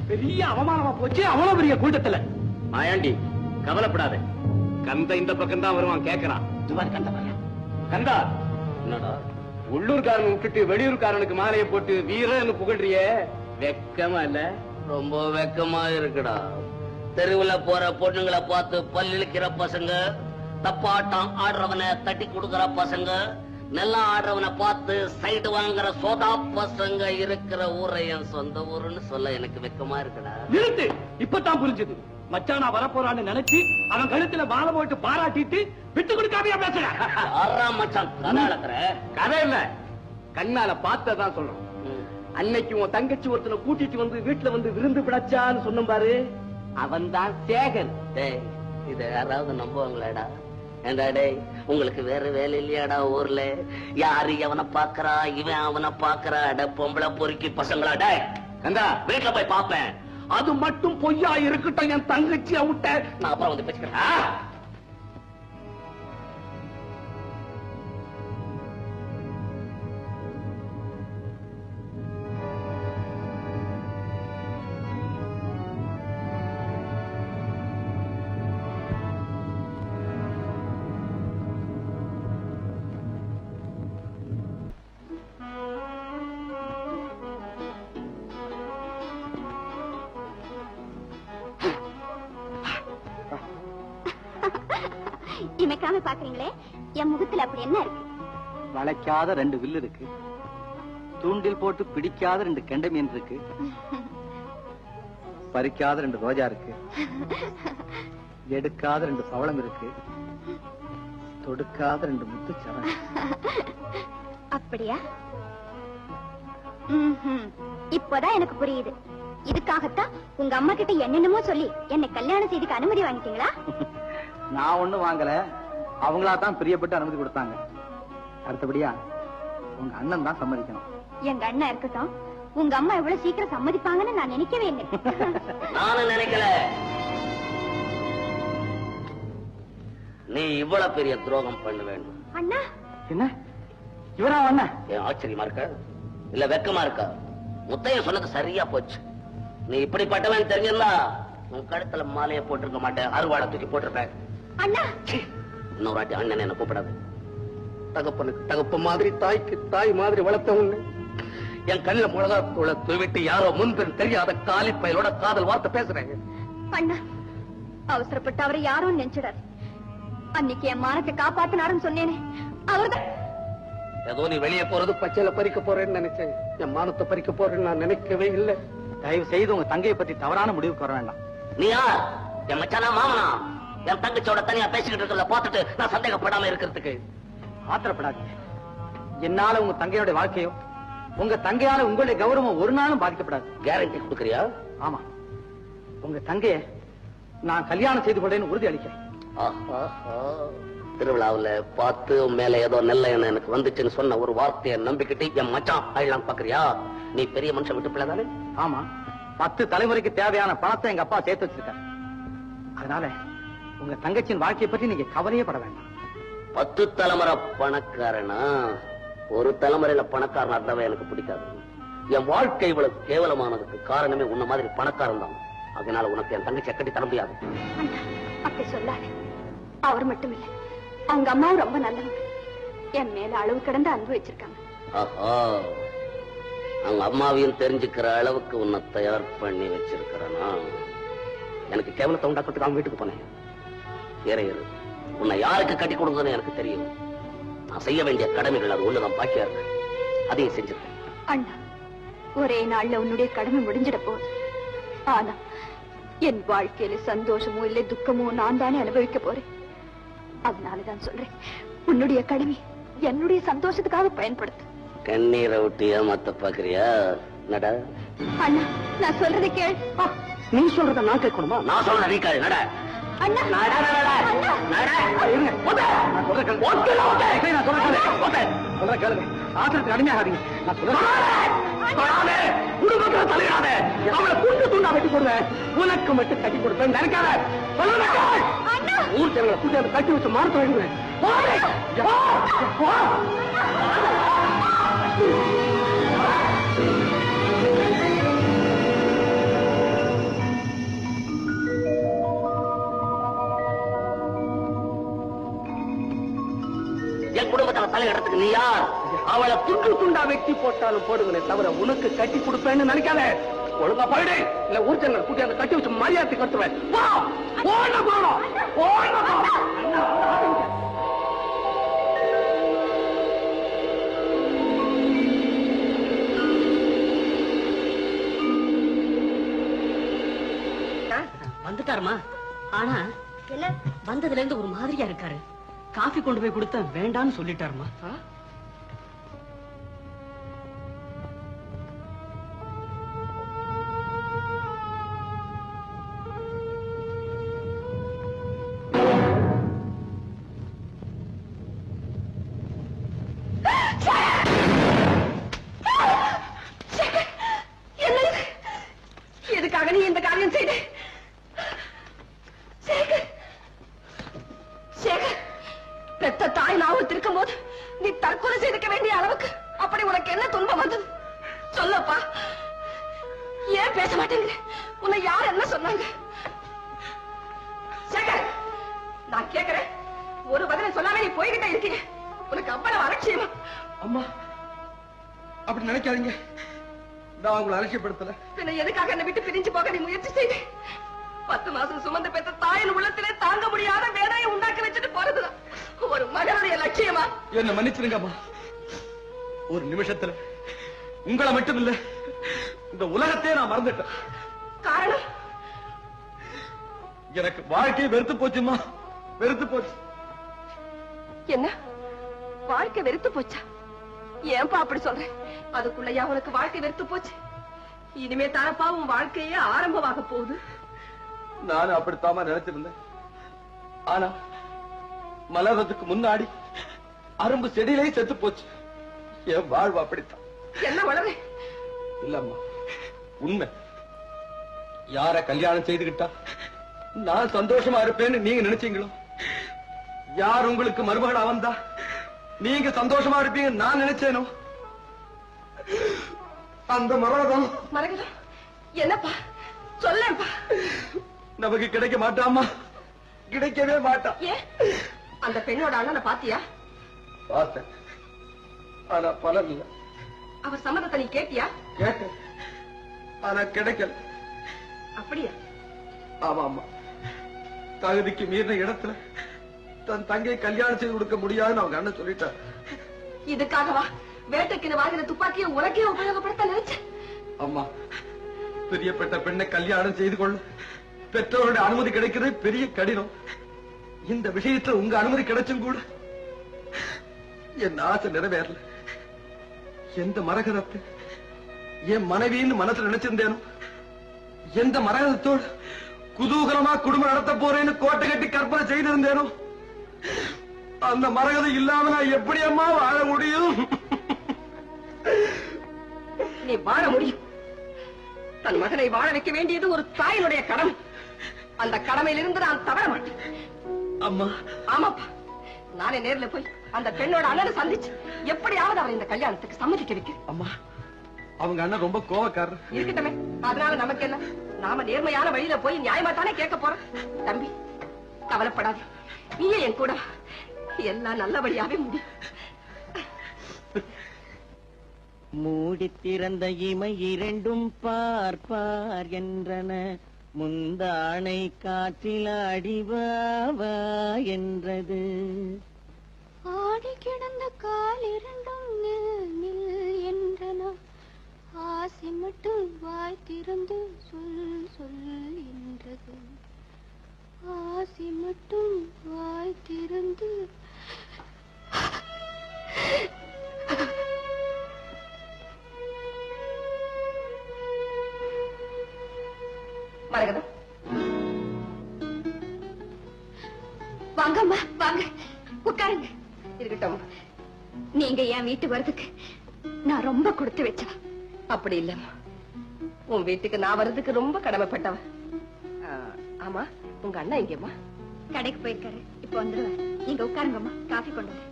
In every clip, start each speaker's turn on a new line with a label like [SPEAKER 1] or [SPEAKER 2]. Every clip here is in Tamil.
[SPEAKER 1] பெரிய அவமானமா போச்சு. அவ்வளவு பெரிய கூட்டத்துல. மாயாண்டி கவலைப்படாத. கந்த இந்த பக்கம் தான் வருவான். கேட்கறான். கந்தா, என்னடா உள்ளூர்காரன் விட்டுட்டு வெளியூர்காரனுக்கு மாலையை போட்டு வீரன்னு புகழ்றிய? வெக்கமா இல்ல?
[SPEAKER 2] ரொம்ப வெக்கமா இருக்குடா. தெருவுல போற பொண்ணுங்களை பார்த்து பல்லிழிக்கிற பசங்க, தப்பாட்டம் ஆடுறவனை தட்டி கொடுக்கற பசங்க, நல்லா ஆடுறவனை பார்த்து சைடு வாங்குற சோதா பசங்க இருக்கிற ஊரை என் சொந்த ஊருன்னு சொல்ல எனக்கு வெக்கமா இருக்குடா.
[SPEAKER 1] நிறுத்து. இப்பதான் புரிஞ்சது. மச்சானா வரப்போறான்னு நினைச்சு அவன் கழுத்துல மாலை போட்டு பாராட்டிட்டு விட்டு கொடுக்காமையா பேசுற?
[SPEAKER 2] மச்சான் கதை அளக்குற?
[SPEAKER 1] கதை இல்ல, கண்ணால பார்த்ததான் சொல்றோம். அன்னைக்கு உன் தங்கச்சி ஒருத்தனை கூட்டிட்டு வந்து வீட்டுல வந்து விருந்து பிடிச்சான்னு சொன்ன பாரு, அவன் தான் சேகன்.
[SPEAKER 2] இத யாராவது நம்புவாங்களாடா? ஏண்டா டேய், உங்களுக்கு வேற வேலை இல்லையாடா ஊர்ல? யாரு அவனை பாக்குறா, இவன் அவனை பாக்குறா? பொம்பளை பொறுக்கி பசங்களா? டேய்
[SPEAKER 1] கந்தா,
[SPEAKER 2] வீட்டுல போய் பாப்பேன்.
[SPEAKER 1] அது மட்டும் பொய்யா இருக்கட்டும். என் தங்கச்சி விட்ட
[SPEAKER 2] நான் அப்புறம் வந்து பேசிக்கிறேன்.
[SPEAKER 3] இமைக்காம பாக்குறீங்களே, என் முகத்துல அப்படி என்ன இருக்கு?
[SPEAKER 4] வளைக்காத 2 வில்லு இருக்கு, தூண்டில் போட்டு பிடிக்காத 2 கெண்டை மீன் இருக்கு, பறிக்காத 2 ரோஜா இருக்கு, எடுக்காத 2 பவளம் இருக்கு, தொடுக்காத 2 முத்துச்சரம்.
[SPEAKER 3] அப்படியா? இப்பதான் எனக்கு புரியுது. இதுக்காகத்தான் உங்க அம்மா கிட்ட என்னென்னமோ சொல்லி என்னை கல்யாணம் செய்துக்கு அனுமதி வாங்கிட்டீங்களா?
[SPEAKER 4] நான் ஒண்ணு வாங்கல, அவங்களா தான் பிரியப்பட்டு அனுமதி கொடுத்தாங்க. அடுத்தபடியா உங்க அண்ணன் தான் சம்மதிக்கணும்.
[SPEAKER 3] எங்க அண்ணன் இருக்கட்டும், உங்க அம்மா எவ்வளவு சீக்கிரம் சம்மதிப்பாங்கன்னு நான் நினைக்கவே இல்லை.
[SPEAKER 2] நானும் நினைக்கல. நீ இவ்வளவு பெரிய துரோகம் பண்ண வேண்டும்.
[SPEAKER 3] அண்ணா,
[SPEAKER 4] என்ன இவரா அண்ணா?
[SPEAKER 2] ஏன் ஆச்சரியமா இருக்க? இல்ல வெக்கமா இருக்கா? முத்தைய சொன்னது சரியா போச்சு. நீ இப்படிப்பட்டவன் தெரிஞ்சிருந்தா உன் கழுத்துல மாலையை போட்டிருக்க மாட்டேன், அறுவாடை தூக்கி போட்டிருப்பேன்.
[SPEAKER 3] அண்ணா,
[SPEAKER 2] இன்னொரு வாட்டி அண்ணன் என்ன கூப்பிடாது. தகப்பனுக்கு தகப்ப மாதிரி, தாய்க்கு தாய் மாதிரி வளர்த்த உன்னை என் கண்ணில் முழகா தூள தூவிட்டு யாரோ முன்பின் தெரியாத காலி பயலோட காதல் வார்த்தை பேசுறேன்.
[SPEAKER 3] அண்ணா, அவசரப்பட்டு அவரை யாரும் நினைச்சிடாது. அன்னைக்கு என் மானத்தை காப்பாத்தினாருன்னு சொன்னேனே, அவர்தான்.
[SPEAKER 2] ஏதோ நீ வெளியே போறது பச்சையில பறிக்க போறேன்னு நினைச்சேன். என் மானத்தை பறிக்க போறேன்னு நான் நினைக்கவே இல்லை.
[SPEAKER 4] தயவு செய்து உங்க தங்கையை பத்தி தவறான முடிவுக்கு வர வேண்டாம்.
[SPEAKER 2] நீ யார்? என் மச்சானா மாமனா? என் தங்கச்சியோட தனியா பேசிக்கிட்டு இருக்கல பார்த்துட்டு நான் சந்தேகப்படாம இருக்கிறதுக்கு.
[SPEAKER 4] ஆத்திரப்படாதீங்க. என்னால உங்க தங்கையோட வாழ்க்கையோ, உங்க தங்கையால உங்களுடைய கௌரவம் ஒரு நாளும் பாதிக்கப்படாது.
[SPEAKER 2] கேரண்டி கொடுக்கறியா?
[SPEAKER 4] ஆமா, உங்க தங்கைய நான் கல்யாணம் செய்து கொண்டேன்னு உறுதி அளிக்கிறேன்.
[SPEAKER 2] திருவிழாவுல பார்த்து மேல ஏதோ நெல்ல எனக்கு வந்துச்சுன்னு சொன்ன ஒரு வார்த்தையை நம்பிக்கிட்டு என் மச்சான் ஆயிடலாம் பாக்குறியா? நீ பெரிய மனுஷன் விட்டு பிள்ளைதானே?
[SPEAKER 4] ஆமா, 10 தலைமுறைக்கு தேவையான பணத்தை எங்க அப்பா சேர்த்து வச்சிருக்காரு. அதனால உங்க தங்கச்சியின் வாழ்க்கையை பற்றி நீங்க கவலையே பட வேண்டாம்.
[SPEAKER 2] 10 தலைமுறை பணக்காரனா? ஒரு தலைமுறையில பணக்காரனா இருந்தாவே எனக்கு பிடிக்காது. என் வாழ்க்கை இவ்வளவு கேவலமானதுக்கு காரணமே உன்ன மாதிரி பணக்காரன் தான். அதனால உனக்கு என் தங்கச்சி கட்டி தர முடியாது.
[SPEAKER 3] அப்படி சொல்லாது. அவர் மட்டும் இல்ல, அவங்க அம்மாவும் ரொம்ப நல்லவங்க. என் மேல அளவு கடந்து அன்பு வச்சிருக்காங்க.
[SPEAKER 2] ஆஹா, அவங்க அம்மாவையும் தெரிஞ்சுக்கிற அளவுக்கு உன்னை தயார் பண்ணி வச்சிருக்கிறனா? எனக்கு கேவலத்தை உண்டாக்கிறதுக்கு அவன் வீட்டுக்கு போனேன். ஏறையரு, உன்னை யாருக்கு கட்டி கொடுக்குதுன்னு எனக்கு தெரியும். நான் செய்ய வேண்டிய கடமைகள் அது ஒண்ணுதான் பாக்கியா இருக்கு. அதையும் செஞ்சிருக்கேன்.
[SPEAKER 3] அண்ணா, ஒரே நாள்ல உன்னுடைய கடமை முடிஞ்சிட போகுது. ஆனா என் வாழ்க்கையில சந்தோஷமோ இல்லை துக்கமோ நான் தானே அனுபவிக்க போறேன். அதனாலதான் சொல்றேன், உன்னுடைய கடமை என்னுடைய சந்தோஷத்துக்காக பயன்படுத்து.
[SPEAKER 2] கண்ணீரை விட்டு ஏமாத்த பாக்குறியா? நட.
[SPEAKER 3] அண்ணா, நான் சொல்றதை கேள்.
[SPEAKER 4] நீ சொல்றத நான் கேட்கணுமா?
[SPEAKER 2] நான் சொல்றேன் நீ கேளு. நட.
[SPEAKER 3] அண்ணா,
[SPEAKER 4] ஆத்திரத்துக்கு அடிமையாகாதீங்க. நான் உனக்கு மட்டும் கட்டி கொடுப்பேன் நினைக்காத. ஊர் ஜனங்களை கூட்டி அந்த கட்டி வச்சு மார்க்க வேண்டுவேன்.
[SPEAKER 2] என் குடும்பத்துல தலையிடறதுக்கு நீ யார்?
[SPEAKER 1] அவளை துண்டு துண்டா வெட்டி போட்டாலும் போடுவனே தவிர உனக்கு கட்டி கொடுப்பேன்னு நினைக்காத. ஒழுங்கா போயிடு, இல்ல ஊர்ஜனங்கள் கூட்டி அந்த கட்டி வச்சு மரியாதை கட்டுவேன்.
[SPEAKER 5] வந்துட்டாருமா? ஆனா வந்ததுல இருந்து ஒரு மாதிரியா இருக்காரு. காஃபி கொண்டு போய் கொடுத்த வேண்டான்னு சொல்லிட்டாருமா.
[SPEAKER 3] எதுக்காக நீ இந்த காரியம் செய்த? பெத்த தாய் நாவல் திருக்கும் போது நீ தற்கொலை செய்திருக்க வேண்டிய அளவுக்கு அப்படி உனக்கு என்ன துன்பம் வந்தது? சொல்லப்பா, ஏன் பேச மாட்டேங்கிற? உன்னை யார் என்ன சொன்னாங்க? சேகர், நான் கேட்கிறேன், ஒரு பதிலை சொல்லாம நீ போய்கிட்டே இருக்கீங்க. உனக்கு அவ்வளவு அலட்சியமா?
[SPEAKER 1] அம்மா, அப்படி நினைக்காதீங்க. நான் உங்களை அலட்சியப்படுத்தல.
[SPEAKER 3] பின்ன எதுக்காக என்னை விட்டு பிரிஞ்சு போக நீ முயற்சி செய்த? 10 மாசம் சுமந்து பெற்ற தாயின் உள்ளத்திலே தாங்க முடியாத வேதனையை உண்டாக்கி வச்சுட்டு போறதுதான் ஒரு மகனுடைய லட்சியமா?
[SPEAKER 1] என்ன மன்னிச்சிருங்கம்மா. ஒரு நிமிஷத்துல உங்களை மட்டும் இல்ல, இந்த உலகத்தையே நான் மறந்துட்டேன்.
[SPEAKER 3] காரணம்?
[SPEAKER 1] எனக்கு வாழ்க்கையை வெறுத்து போச்சுமா, வெறுத்து போச்சு.
[SPEAKER 3] என்ன வாழ்க்கை வெறுத்து போச்சா? ஏன்பா அப்படி சொல்றேன்? அதுக்குள்ளயா உனக்கு வாழ்க்கை வெறுத்து போச்சு? இனிமே தானப்பா உன் வாழ்க்கையே ஆரம்பமாக போகுது.
[SPEAKER 1] நானும் அப்படித்தாமா நினைச்சிருந்தேன். ஆனா மலர்றதுக்கு முன்னாடி அரும்பு செடியிலே செத்து போச்சு. என் வாழ்வு அப்படித்தான்.
[SPEAKER 3] என்ன வளர?
[SPEAKER 1] இல்லம்மா, உண்மை. யார கல்யாணம் செய்துகிட்டா நான் சந்தோஷமா இருப்பேன்னு நீங்க நினைச்சீங்களோ, யார் உங்களுக்கு மருமகளா வந்தா நீங்க சந்தோஷமா இருப்பீங்க நான் நினைச்சேனோ, அந்த மரகதம்
[SPEAKER 3] என்னப்பா சொல்லேப்பா.
[SPEAKER 1] நமக்கு கிடைக்க மாட்டாமா, கிடைக்கவே மாட்டா.
[SPEAKER 3] ஏன்? அந்த பெண்ணோட அண்ணனை பாத்தியா?
[SPEAKER 1] பார்த்தேன், ஆனா பலன் இல்ல.
[SPEAKER 3] அவர் சம்மதத்தை நீ கேட்டியா?
[SPEAKER 1] கேட்டேன், ஆனா கிடைக்கல.
[SPEAKER 3] அப்படியா?
[SPEAKER 1] ஆமா ஆமா, தகுதிக்கு மீறின இடத்துல தன் தங்கையை கல்யாணம் செய்து கொடுக்க முடியாதுன்னு அவங்க அண்ணன் சொல்லிட்டார்.
[SPEAKER 3] இதுக்காகவா வேட்டைக்கு வாங்கின துப்பாக்கியை உனக்கே உபயோகப்படுத்த நினைச்ச?
[SPEAKER 1] அம்மா, பிரியப்பட்ட பெண்ணை கல்யாணம் செய்து கொள்ள பெற்றோருடைய அனுமதி கிடைக்கிறது பெரிய கடினம். இந்த விஷயத்துல உங்க அனுமதி கிடைச்சும் கூட என் ஆசை நிறைவேறல. எந்த மரகதத்தை என் மனைவின்னு மனசுல நினைச்சிருந்தேனோ, எந்த மரகதத்தோடு குதூகலமா குடும்பம் நடத்த போறேன்னு கோட்டை கட்டி கற்பனை செய்திருந்தேனோ, அந்த மரகதம் இல்லாம நான் எப்படி அம்மா வாழ முடியும்?
[SPEAKER 3] நீ வாழ முடியும். தன் மகனை வாழ வைக்க வேண்டியது ஒரு தாயினுடைய கடமை. அந்த கடமையிலிருந்து நான் தவற மாட்டேன்.
[SPEAKER 1] அம்மா.
[SPEAKER 3] ஆமாப்பா, நானே நேர்ல போய் அந்த பெண்ணோட அண்ணனை சந்திச்சு எப்படியாவது அவரை இந்த கல்யாணத்துக்கு சம்மதிக்க வைக்கிறேன்.
[SPEAKER 1] அம்மா, அவங்க அண்ணன் ரொம்ப கோவக்காரர்.
[SPEAKER 3] இருக்கட்டுமே, அதனால நமக்கு என்ன? நாம நேர்மையான வழியில போய் நியாயமா தானே கேட்க போறோம். தம்பி, கவலைப்படாது, நீயே என் கூட எல்லாம் நல்லபடியாவே முடியும்.
[SPEAKER 5] மூடி திறந்த இமை இரண்டும் பார்ப்பார் என்றன, முந்தானை காற்றில் அடிவாவா என்றது.
[SPEAKER 6] ஆடி கிடந்த கால் இரண்டும் நில் நில் என்றன, ஆசை மட்டும் வாய் திறந்து சொல் சொல் என்றது. ஆசை மட்டும் வாய் திறந்து.
[SPEAKER 3] மரகதம், வாங்கம்மா வாங்க, உட்காருங்க. இருக்கட்டும்,
[SPEAKER 6] நீங்க என் வீட்டு வரதுக்கு நான் ரொம்ப கொடுத்து வச்சவ.
[SPEAKER 3] அப்படி இல்லம்மா, உன் வீட்டுக்கு நான் வர்றதுக்கு ரொம்ப கடமைப்பட்டவ. ஆமா, உங்க அண்ணா எங்கேம்மா?
[SPEAKER 6] கடைக்கு போயிருக்காரு, இப்ப வந்துடுவாரு. நீங்க உட்காருங்கம்மா, காஃபி கொண்டு வர.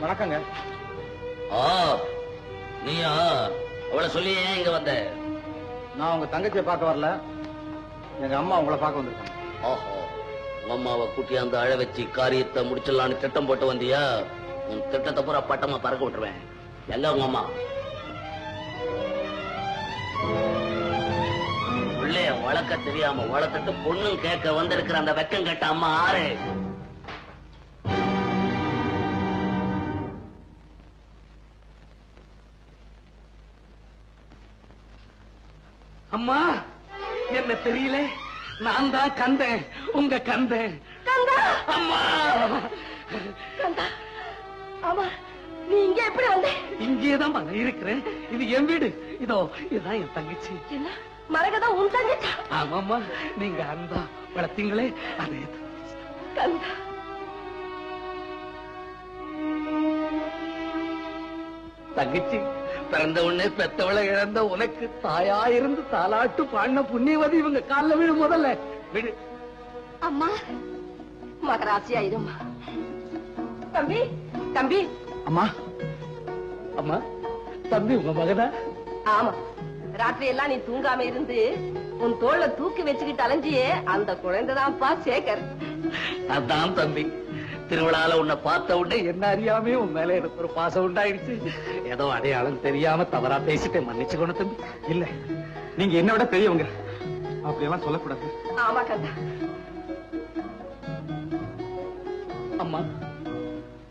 [SPEAKER 4] வணக்கங்க.
[SPEAKER 2] நீயா அவளை சொல்லி ஏன் இங்க வந்த?
[SPEAKER 4] நான் உங்க தங்கச்சியை பார்க்க வரல, எங்க அம்மா உங்களை பார்க்க வந்திருக்காங்க.
[SPEAKER 2] ஓஹோ, அம்மாவை கூட்டியாந்து அழ வச்சு காரியத்தை முடிச்சிடலான்னு திட்டம் போட்டு வந்தியா? உன் திட்டத்தை பூரா பட்டமா பறக்க விட்டுருவேன். எங்க உங்க அம்மா? பிள்ளைய வளர்க்க தெரியாம வளர்த்துட்டு பொண்ணு கேட்க வந்திருக்கிற அந்த வெக்கம் கேட்ட அம்மா ஆறு?
[SPEAKER 1] அம்மா, என்ன தெரியல, நான் தான் கந்தேன், உங்க கந்தேன். அம்மா,
[SPEAKER 5] ஆமா, நீ இங்க எப்படி வந்த?
[SPEAKER 1] இங்கேதான் நான் இருக்கிறேன். இது என் வீடு. இதோ இதுதான் என் தங்கச்சி.
[SPEAKER 5] என்ன மரகதா உன் தங்கச்சா?
[SPEAKER 1] ஆமாம்மா, நீங்க அன்பா வளர்த்தீங்களே அதே
[SPEAKER 5] கந்தா.
[SPEAKER 1] தங்கச்சி. பிறந்த உடனே பெத்தவளை இழந்த உனக்கு தாயா இருந்து தாலாட்டு பாடின புண்ணியவதி இவங்க காலில் விழு. முதல்ல விடு.
[SPEAKER 5] அம்மா, மகராசி ஆயிடுமா. தம்பி, தம்பி.
[SPEAKER 4] அம்மா,
[SPEAKER 1] அம்மா, தம்பி உங்க மகனா?
[SPEAKER 5] ஆமா, ராத்திரி எல்லாம் நீ தூங்காம இருந்து உன் தோளை தூக்கி வச்சுக்கிட்டு அலைஞ்சியே அந்த குழந்தைதான்ப்பா சேகர்.
[SPEAKER 1] அதான் தம்பி, திருவிழால உன்னை பார்த்த உடனே என்ன அறியாமே உன் மேல எனக்கு ஒரு பாசம் உண்டாயிடுச்சு. ஏதோ அடையாளம் தெரியாம தவறா பேசிட்டேன், மன்னிச்சுக்கணும் தம்பி.
[SPEAKER 4] இல்ல, நீங்க என்ன விட பெரியவங்க, அப்படியெல்லாம் சொல்லக்கூடாது.
[SPEAKER 5] ஆமா கந்தா.
[SPEAKER 1] அம்மா,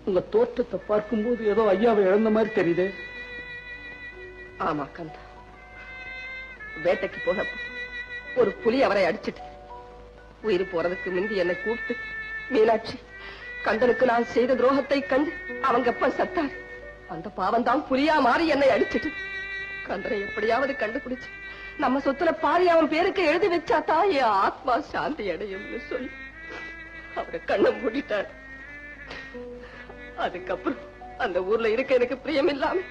[SPEAKER 1] உங்க தோற்றத்தை பார்க்கும்போது ஏதோ ஐயாவை இழந்த மாதிரி தெரியுது.
[SPEAKER 5] ஆமா கந்தா, வேட்டைக்கு போனப்போ ஒரு புலி அவரை அடிச்சிட்டு உயிர் போறதுக்கு முந்தி என்னை கூப்பிட்டு, மீனாட்சி, கந்தனுக்கு நான் செய்த துரோகத்தை கண்டு அவங்க அப்ப சத்தார். அந்த பாவம் தான் புலியா மாறி என்னை அடிச்சிட்டு, கந்தனை எப்படியாவது கண்டுபிடிச்சு நம்ம சொத்துல பாரி அவன் பேருக்கு எழுதி வச்சாதான் என் ஆத்மா சாந்தி அடையும்னு சொல்லி அவரை கண்ணை மூடிட்டார். அதுக்கப்புறம் அந்த ஊர்ல இருக்க எனக்கு பிரியம் இல்லாம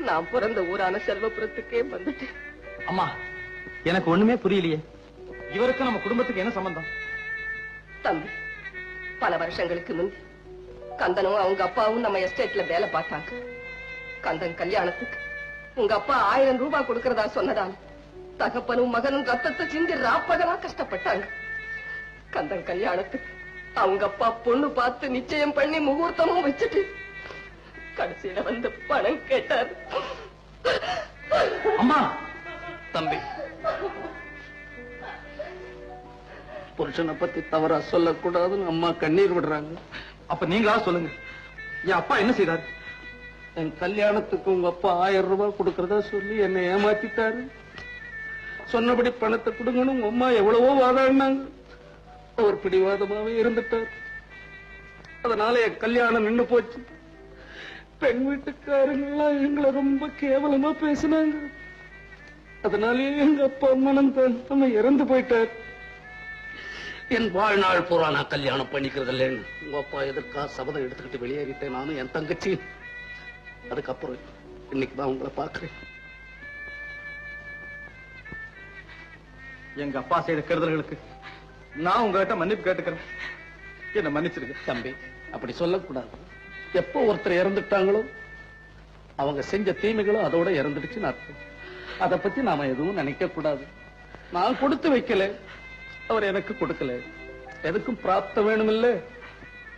[SPEAKER 5] நான் பிறந்த ஊரான செல்வபுரத்துக்கே வந்துட்டு.
[SPEAKER 4] அம்மா, எனக்கு ஒண்ணுமே புரியலையே. இவருக்கு நம்ம குடும்பத்துக்கு என்ன சம்பந்தம்?
[SPEAKER 5] தம்பி, பல வருஷங்களுக்கு முந்தி கந்தனும் அவங்க அப்பாவும் நம்ம எஸ்டேட்ல வேலை பார்த்தாங்க. கந்தன் கல்யாணத்துக்கு உங்க அப்பா 1000 ரூபாய் கொடுக்கறதா சொன்னதால தகப்பனும் மகனும் ரத்தத்தை சிந்தி ராப்பகலா கஷ்டப்பட்டாங்க. கந்தன் கல்யாணத்துக்கு அவங்க அப்பா பொண்ணு பார்த்து நிச்சயம் பண்ணி முகூர்த்தமும் வச்சுட்டு கடைசியில வந்து பணம் கேட்டார்.
[SPEAKER 4] அம்மா,
[SPEAKER 1] தம்பி, புருஷனை பத்தி தவறா சொல்லக்கூடாதுன்னு அம்மா கண்ணீர் விடுறாங்க.
[SPEAKER 4] அப்ப நீங்களா சொல்லுங்க, என் அப்பா என்ன செய்தார்?
[SPEAKER 1] என் கல்யாணத்துக்கு உங்க அப்பா 1000 ரூபாய் கொடுக்கறதா சொல்லி என்னை ஏமாத்திட்டாரு. சொன்னபடி பணத்தை கொடுங்கன்னு உங்க அம்மா எவ்வளவோ வாதாடினாங்க. அவர் பிடிவாதமாவே இருந்துட்டார். அதனால என் கல்யாணம் நின்னு போச்சு. பெண் வீட்டுக்காரங்கெல்லாம் எங்களை ரொம்ப கேவலமா பேசினாங்க. அதனாலே எங்க அப்பா மனம் நம்ம இறந்து போயிட்டார். என் வாழ்நாள் பூரா நான் கல்யாணம் பண்ணிக்கிறது இல்லைன்னு உங்க அப்பா எதற்கா சபதம் எடுத்துக்கிட்டு வெளியேறிட்டேன். நானும் என் தங்கச்சி. அதுக்கப்புறம் இன்னைக்குதான் உங்களை பாக்குறேன்.
[SPEAKER 4] எங்க அப்பா செய்த கெடுதல்களுக்கு நான் உங்ககிட்ட மன்னிப்பு கேட்டுக்கிறேன். என்ன மன்னிச்சிருக்க.
[SPEAKER 1] தம்பி, அப்படி சொல்லக்கூடாது. எப்போ ஒருத்தர் இறந்துட்டாங்களோ அவங்க செஞ்ச தீமைகளும் அதோட இறந்துடுச்சுன்னு அர்த்தம். அதை பத்தி நாம எதுவும் நினைக்க கூடாது. நான் கொடுத்து வைக்கல, அவர் எனக்கு கொடுக்கல. எதுக்கும் பிராப்தம் வேணும் இல்ல?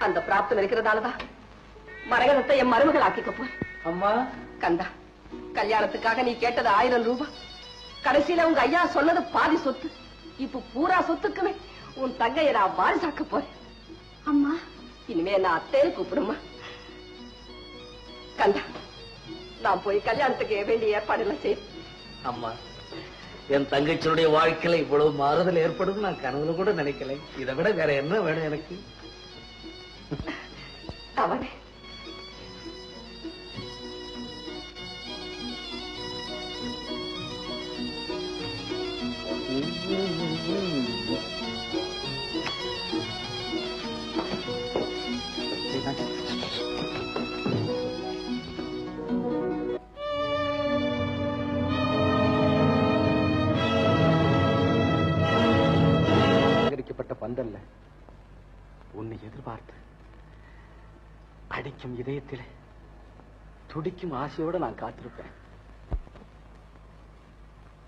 [SPEAKER 5] அந்த பிராப்தம் இருக்கிறதாலதான் மரகதத்தை என் மருமகள் ஆக்கிக்க போய்.
[SPEAKER 1] அம்மா,
[SPEAKER 5] கந்தா, கல்யாணத்துக்காக நீ கேட்டது 1000 ரூபாய். கடைசியில உங்க ஐயா சொன்னது பாதி சொத்து. இப்ப பூரா சொத்துக்குமே உன் தங்கைய நான் வாரிசாக்க போறேன்.
[SPEAKER 3] அம்மா,
[SPEAKER 5] இனிமே நான் அத்தைன்னு கூப்பிடுமா. கந்தா, நான் போய் கல்யாணத்துக்கு வேண்டிய ஏற்பாடு எல்லாம் செய்ய.
[SPEAKER 1] அம்மா, என் தங்கச்சியுடைய வாழ்க்கையில இவ்வளவு மாறுதல் ஏற்படும் நான் கனவுல கூட நினைக்கல. இதை விட வேற என்ன வேணும் எனக்கு?
[SPEAKER 5] அவனே
[SPEAKER 4] பந்தல்ல உன்னை எதிர்பார்த்து அடிக்கும் இதயத்திலே துடிக்கும் ஆசையோட நான் காத்திருப்பேன்.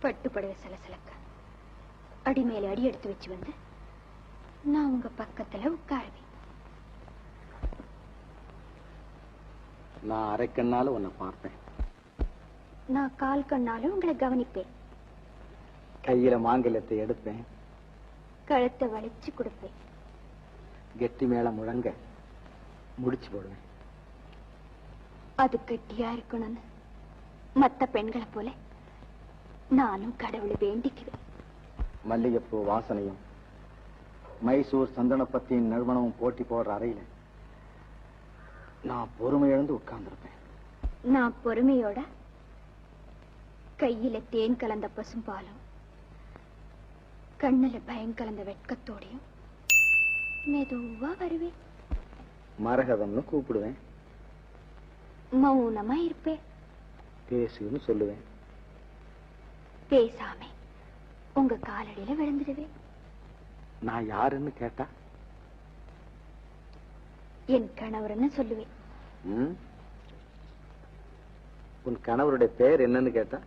[SPEAKER 3] பட்டுப்படைய சலசலக்க அடி மேல அடி எடுத்து வச்சு வந்து நான் உங்க பக்கத்துல உட்காருவேன்.
[SPEAKER 4] நான் அரைக்கண்ணால உன்னை பார்ப்பேன்.
[SPEAKER 3] நான் கால் கண்ணாலும் உங்களை கவனிப்பேன்.
[SPEAKER 4] கையில மாங்கல்யத்தை எடுப்பேன்.
[SPEAKER 3] கழுத்தை வளைச்சு கொடுப்பேன்.
[SPEAKER 4] கெட்டி மேல முழங்க முடிச்சு போடுவேன்.
[SPEAKER 3] அது கெட்டியா இருக்கணும்னு மத்த பெண்களை போல நானும் கடவுளை வேண்டிக்குவேன்.
[SPEAKER 4] மல்லிகைப்பூ வாசனையும் மைசூர் சந்தனப்பத்தியின் நறுமணமும் போட்டி போடுற அறையில நான் பொறுமை இழந்து உட்கார்ந்திருப்பேன்.
[SPEAKER 3] நான் பொறுமையோட கையில தேன் கலந்த பசும்பாலும் கண்ணுல பயம் கலந்த வெட்கத்தோடையும் மெதுவா வருவேன்.
[SPEAKER 4] மரகதம்னு கூப்பிடுவேன்.
[SPEAKER 3] மௌனமா இருப்பேன்.
[SPEAKER 4] பேசுன்னு சொல்லுவேன்.
[SPEAKER 3] பேசாம உங்க காலடியில விழுந்துடுவேன்.
[SPEAKER 4] நான் யாருன்னு கேட்டா
[SPEAKER 3] என் கணவர்னு சொல்லுவேன்.
[SPEAKER 4] உன் கணவருடைய பெயர் என்னன்னு கேட்டா